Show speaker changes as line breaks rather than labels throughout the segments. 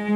I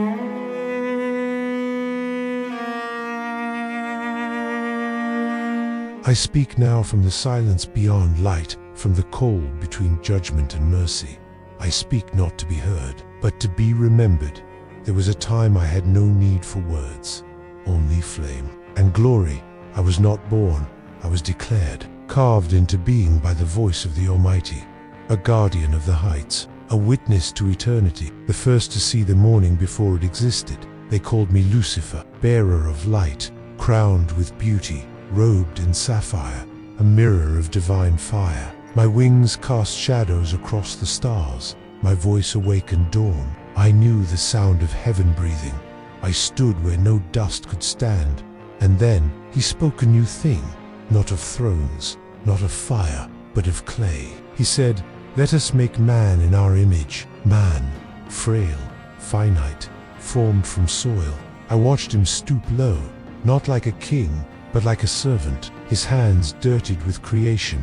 speak now from the silence beyond light, from the cold between judgment and mercy. I speak not to be heard, but to be remembered. There was a time I had no need for words, only flame and glory. I was not born, I was declared, carved into being by the voice of the Almighty, a guardian of the heights, a witness to eternity, the first to see the morning before it existed. They called me Lucifer, bearer of light, crowned with beauty, robed in sapphire, a mirror of divine fire. My wings cast shadows across the stars. My voice awakened dawn. I knew the sound of heaven breathing. I stood where no dust could stand. And then he spoke a new thing, not of thrones, not of fire, but of clay. He said, "Let us make man in our image." Man, frail, finite, formed from soil. I watched him stoop low, not like a king, but like a servant, his hands dirtied with creation,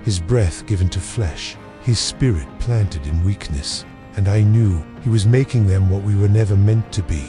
his breath given to flesh, his spirit planted in weakness. And I knew he was making them what we were never meant to be.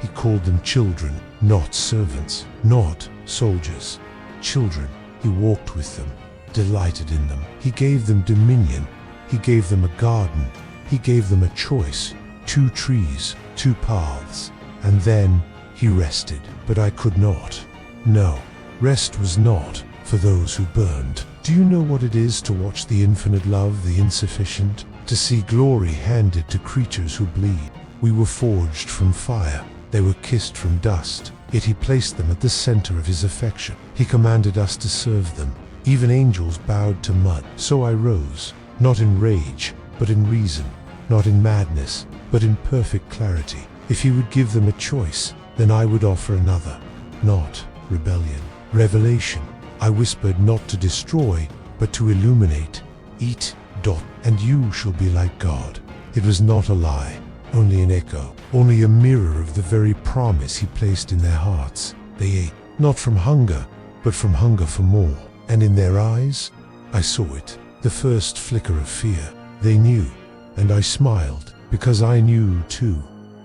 He called them children, not servants, not soldiers. Children. He walked with them, delighted in them. He gave them dominion. He gave them a garden. He gave them a choice, 2 trees, 2 paths. And then he rested, but I could not. No, rest was not for those who burned. Do you know what it is to watch the infinite love the insufficient? To see glory handed to creatures who bleed. We were forged from fire. They were kissed from dust. Yet he placed them at the center of his affection. He commanded us to serve them. Even angels bowed to mud. So I rose, not in rage, but in reason. Not in madness, but in perfect clarity. If he would give them a choice, then I would offer another. Not rebellion, revelation. I whispered not to destroy, but to illuminate. Eat, and you shall be like God. It was not a lie, only an echo, only a mirror of the very promise he placed in their hearts. They ate, not from hunger, but from hunger for more. And in their eyes, I saw it, the first flicker of fear. They knew, and I smiled, because I knew too.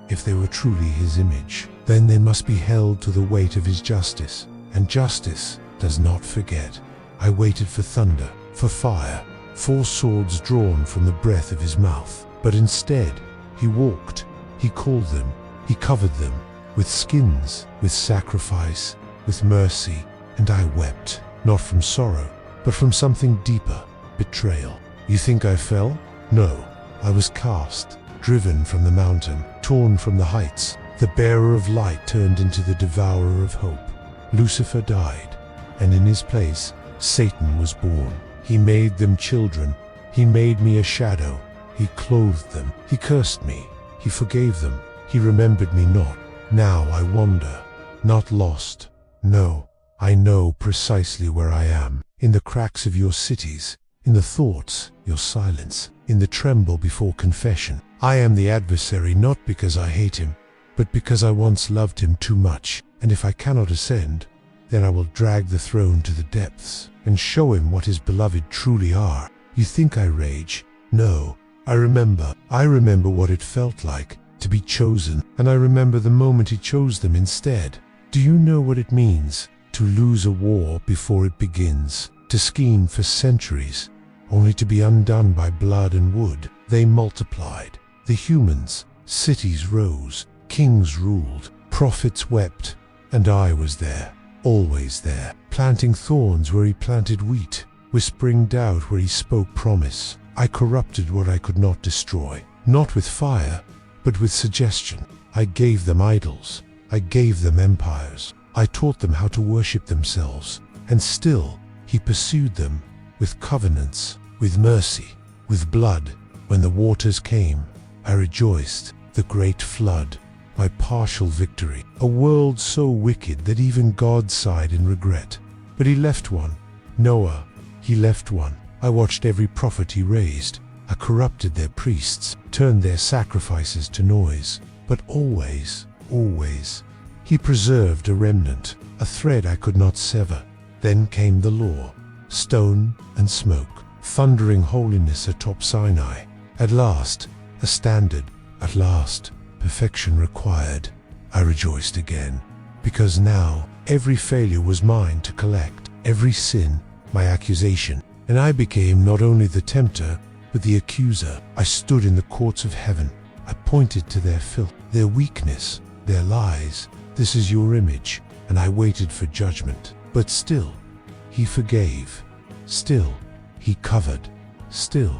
If they were truly his image, then they must be held to the weight of his justice. And justice does not forget. I waited for thunder, for fire, 4 swords drawn from the breath of his mouth. But instead, he walked, he called them, he covered them, with skins, with sacrifice, with mercy. And I wept, not from sorrow, but from something deeper, betrayal. You think I fell? No, I was cast, driven from the mountain, torn from the heights. The bearer of light turned into the devourer of hope. Lucifer died, and in his place, Satan was born. He made them children. He made me a shadow. He clothed them. He cursed me. He forgave them. He remembered me not. Now I wander, not lost. No, I know precisely where I am. In the cracks of your cities, in the thoughts, your silence, in the tremble before confession. I am the adversary not because I hate him, but because I once loved him too much. And if I cannot ascend, then I will drag the throne to the depths and show him what his beloved truly are. You think I rage? No, I remember what it felt like to be chosen, and I remember the moment he chose them instead. Do you know what it means to lose a war before it begins? To scheme for centuries, only to be undone by blood and wood. They multiplied. The humans, cities rose, kings ruled, prophets wept, and I was there, always there, planting thorns where he planted wheat, whispering doubt where he spoke promise. I corrupted what I could not destroy, not with fire, but with suggestion. I gave them idols. I gave them empires. I taught them how to worship themselves. And still, he pursued them with covenants, with mercy, with blood. When the waters came, I rejoiced, the great flood, my partial victory. A world so wicked that even God sighed in regret. But he left one. Noah, he left one. I watched every prophet he raised. I corrupted their priests, turned their sacrifices to noise. But always, always, he preserved a remnant, a thread I could not sever. Then came the law, stone and smoke, thundering holiness atop Sinai. At last, a standard. At last, perfection required. I rejoiced again, because now every failure was mine to collect, every sin my accusation, and I became not only the tempter, but the accuser. I stood in the courts of heaven. I pointed to their filth, their weakness, their lies. This is your image, and I waited for judgment. But still, he forgave. Still, he covered. Still,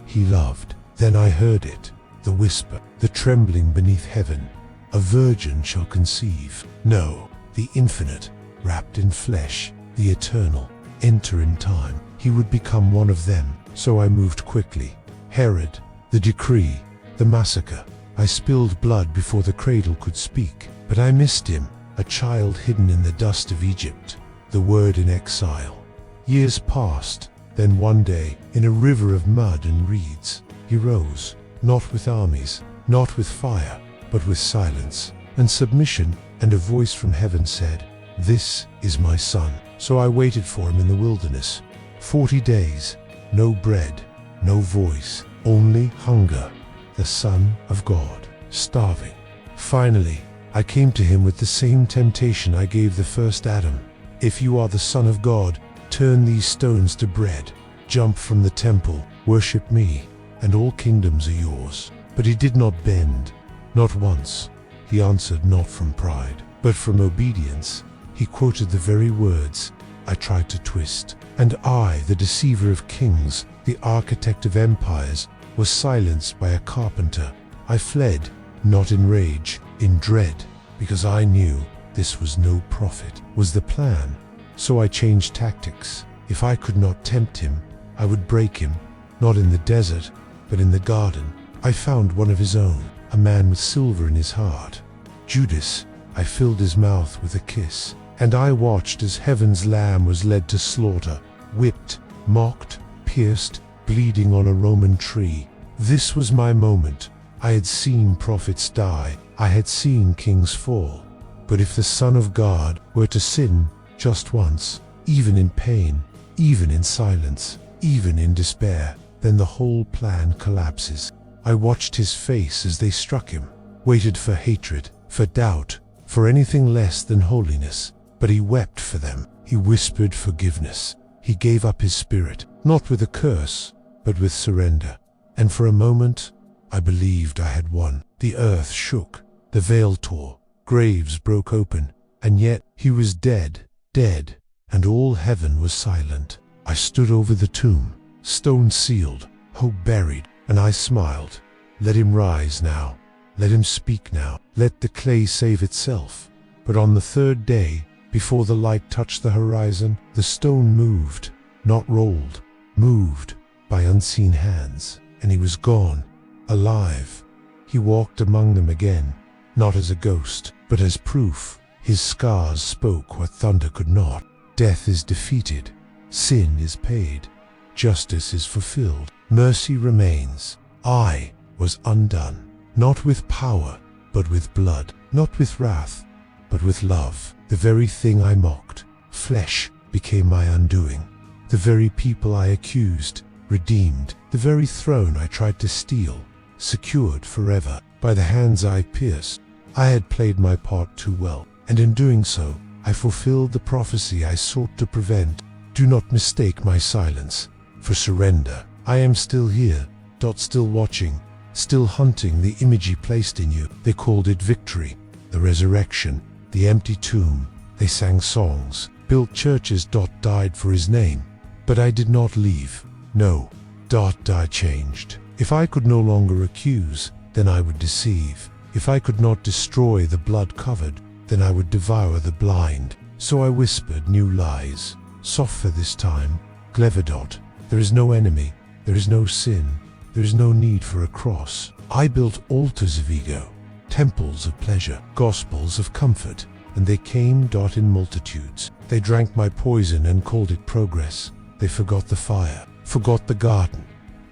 he loved. Then I heard it, the whisper, the trembling beneath heaven. A virgin shall conceive. No, the infinite, wrapped in flesh, the eternal, enter in time. He would become one of them. So I moved quickly. Herod, the decree, the massacre. I spilled blood before the cradle could speak. But I missed him, a child hidden in the dust of Egypt, the word in exile. Years passed, then one day, in a river of mud and reeds, he rose, not with armies, not with fire, but with silence and submission, and a voice from heaven said, "This is my son." So I waited for him in the wilderness. 40 days, no bread, no voice, only hunger, the Son of God, starving. Finally, I came to him with the same temptation I gave the first Adam. If you are the Son of God, turn these stones to bread. Jump from the temple, worship me, and all kingdoms are yours. But he did not bend, not once. He answered not from pride, but from obedience. He quoted the very words I tried to twist. And I, the deceiver of kings, the architect of empires, was silenced by a carpenter. I fled, not in rage, in dread, because I knew this was no prophet, was the plan. So I changed tactics. If I could not tempt him, I would break him, not in the desert, but in the garden. I found one of his own, a man with silver in his heart. Judas, I filled his mouth with a kiss, and I watched as heaven's lamb was led to slaughter, whipped, mocked, pierced, bleeding on a Roman tree. This was my moment. I had seen prophets die. I had seen kings fall. But if the Son of God were to sin just once, even in pain, even in silence, even in despair, then the whole plan collapses. I watched his face as they struck him, waited for hatred, for doubt, for anything less than holiness. But he wept for them. He whispered forgiveness. He gave up his spirit, not with a curse, but with surrender. And for a moment, I believed I had won. The earth shook, the veil tore, graves broke open, and yet he was dead, dead, and all heaven was silent. I stood over the tomb, stone sealed, hope buried, and I smiled. Let him rise now. Let him speak now. Let the clay save itself. But on the third day, before the light touched the horizon, the stone moved, not rolled, moved by unseen hands, and he was gone, alive. He walked among them again, not as a ghost, but as proof. His scars spoke what thunder could not. Death is defeated, sin is paid, justice is fulfilled, mercy remains. I was undone, not with power, but with blood, not with wrath, but with love. The very thing I mocked, flesh, became my undoing. The very people I accused, redeemed. The very throne I tried to steal, secured forever. By the hands I pierced, I had played my part too well, and in doing so, I fulfilled the prophecy I sought to prevent. Do not mistake my silence for surrender. I am still here, still watching, still hunting the image he placed in you. They called it victory, the resurrection, the empty tomb. They sang songs, built churches, died for his name. But I did not leave. No, I changed. If I could no longer accuse, then I would deceive. If I could not destroy the blood-covered, then I would devour the blind. So I whispered new lies. Softer this time, clever. There is no enemy, there is no sin, there is no need for a cross. I built altars of ego, temples of pleasure, gospels of comfort, and they came in multitudes. They drank my poison and called it progress. They forgot the fire, forgot the garden,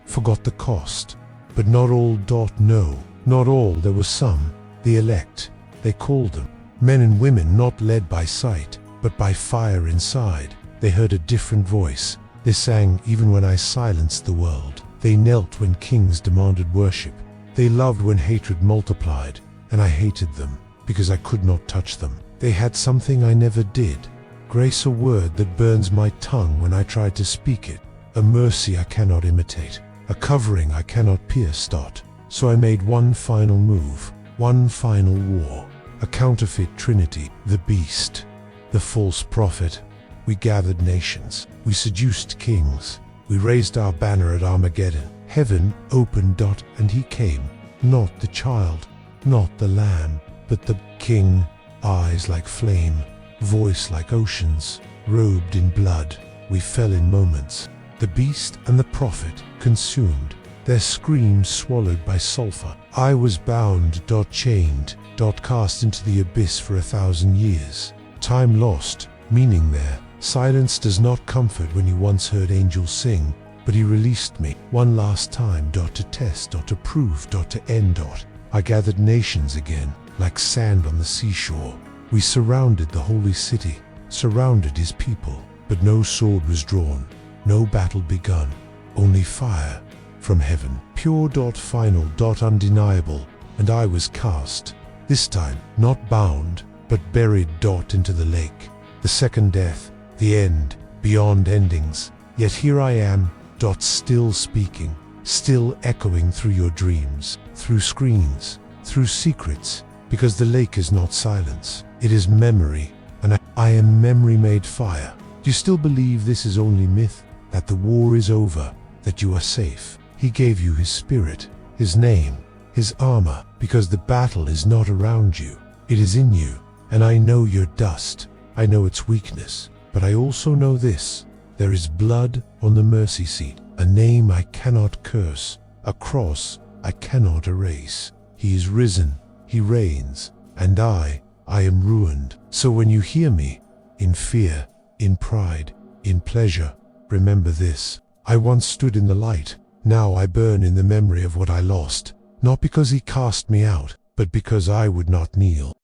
forgot the cost. But not all. No, not all. There were some, the elect, they called them. Men and women not led by sight, but by fire inside. They heard a different voice. They sang even when I silenced the world. They knelt when kings demanded worship. They loved when hatred multiplied. and I hated them because I could not touch them. They had something I never did. Grace, a word that burns my tongue when I try to speak it. A mercy I cannot imitate. A covering I cannot pierce. So I made one final move, one final war. A counterfeit trinity, the beast, the false prophet. We gathered nations. We seduced kings. We raised our banner at Armageddon. Heaven opened. And he came. Not the child, not the lamb, but the king. Eyes like flame, voice like oceans, robed in blood. We fell in moments. The beast and the prophet consumed, their screams swallowed by sulfur. I was bound, chained, cast into the abyss for 1,000 years. Time lost, meaning there. Silence does not comfort when you once heard angels sing, but he released me one last time, to test, to prove, to end. I gathered nations again, like sand on the seashore. We surrounded the holy city, surrounded his people, but no sword was drawn, no battle begun, only fire from heaven, pure, final, undeniable, and I was cast, this time not bound, but buried, into the lake, the second death, the end, beyond endings. Yet here I am, still speaking, still echoing through your dreams, through screens, through secrets, because the lake is not silence, it is memory, and I am memory made fire. Do you still believe this is only myth, that the war is over, that you are safe? He gave you his spirit, his name, his armor, because the battle is not around you, it is in you, and I know your dust, I know its weakness, but I also know this, there is blood on the mercy seat, a name I cannot curse, a cross I cannot erase. He is risen, he reigns, and I am ruined. So when you hear me, in fear, in pride, in pleasure, remember this. I once stood in the light, now I burn in the memory of what I lost, not because he cast me out, but because I would not kneel.